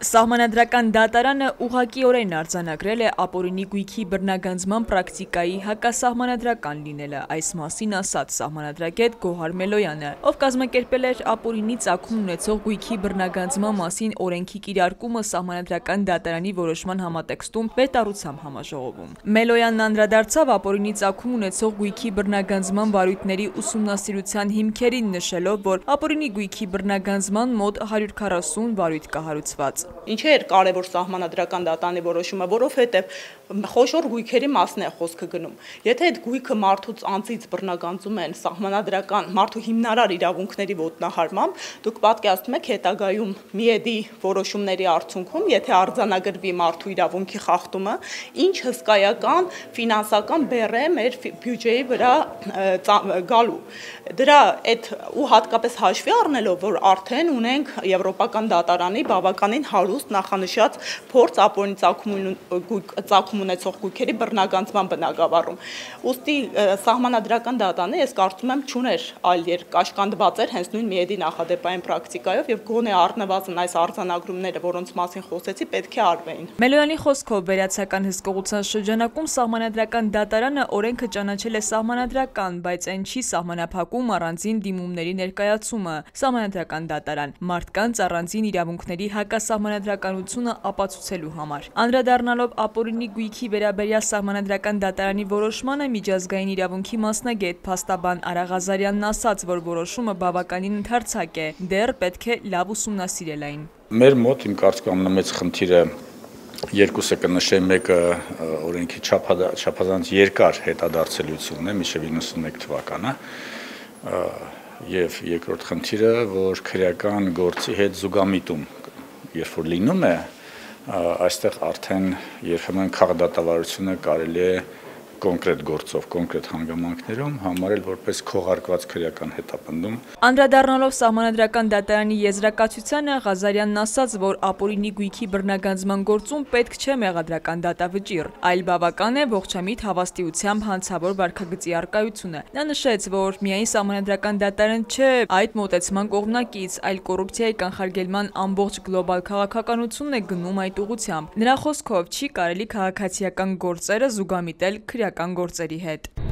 Սահմանադրական դատարանը ուղղակիորեն արձանագրել է ապօրինի գույքի բռնագանձման պրակտիկայի հակասահմանադրական լինելը, այս մասին ասաց սահմանադրագետ Գոհար Մելոյանը, ով կազմակերպել էր ապօրինի ծագում ունեցող գույքի բռնագանձման մասին օրենքի կիրարկումը սահմանադրական դատարանի որոշման համատեքստում վերտառությամբ համաժողովում։ Մելոյանն անդրադարձավ ապօրինի ծագում ունեցող գույքի բռնագանձման վարույթների ուսումնասիրության հիմքերին, նշելով, որ ապօրինի գույքի բռնագանձման մոտ 140 վարույթ կա հարուցված։ Ինչի էր կարևոր սահմանադրական դատարանի որոշումը, որովհետև խոշոր գույքերի մասն է խոսքը գնում։ Եթե այդ գույքը մարդուց անձից բռնագանձում են սահմանադրական մարդու հիմնարար իրավունքների ոտնահարմամբ, դուք պատկերացնում եք հետագայում միեդի որոշումների արդյունքում, եթե արձանագրվի մարդու իրավունքի խախտումը, ինչ հսկայական ֆինանսական բեռ է մեր բյուջեի վրա գալու։ Դրա այդ ու հատկապես հաշվի առնելով, որ արդեն ունենք Եվրոպական դատարանի բավականին հարուստ նախանշած փորձ ապօրինի ծագում ունեցող գույքերի բռնագանձման բնագավառում։ Ուստի սահմանադրական դատարանը, ես կարծում եմ, չուներ այլ երկ, կաշկանդված էր հենց նույն միեդի նախադեպային պրակտիկայով եւ գոնե առնվազն այս արձանագրումները, որոնց մասին խոսեցի, պետք է արվեին։ Մելոյանի խոսքով վերացական հսկողության շրջանակում սահմանադրական դատարանը օրենքը ճանաչել է սահմանադրական, բայց այն չի սահմանափակում առանձին դիմումների ներկայացումը։ Սահմանադրական դատարան մարդկանց առանձին իրավունքների հակասահմանադրականությունը ապացուցելու համար։ Անդրադառնալով ապօրինի գույքի վերաբերյալ սահմանադրական դատարանի որոշմանը, միջազգային իրավունքի մասնագետ փաստաբան Արա Ղազարյանն ասաց, որ որոշումը բավականին ընդարձակ է, դեռ պետք է լավ ուսումնասիրել այն։ Մեր մոտ իմ կարծիքով ամենամեծ խնդիրը երկուսը կնշեմ, մեկը օրենքի չափազանց երկար հետադարձելությունն է, մինչև 91 թվականը, եւ երկրորդ խնդիրը, որ քրեական գործի հետ զուգամիտում, երբ որ լինում է, այստեղ արդեն երբեմն քաղաքդատավարությունը կարելի է կոնկրետ գործով, կոնկրետ հանգամանքներում համարել որպես քողարկված քրեական հետապնդում։ Անդրադառնալով սահմանադրական դատարանի եզրակացությանը, Ղազարյանն ասաց, որ ապօրինի գույքի բռնագանձման գործում պետք չէ մեղադրական դատավճիռ, այլ բավական է ողջամիտ հավաստիությամբ հանցավոր վարքագծի առկայությունը։ Նա նշեց, որ միայն սահմանադրական դատարան չէ այդ մոտեցման կողմնակից, այլ կոռուպցիայի կանխարգելման ամբողջ գլոբալ քաղաքականությունն է գնում այդ ուղղությամբ։ Նրա խոսքով չի կարելի քաղաքացիական գործերը զուգամիտել քրեական գործերի հետ։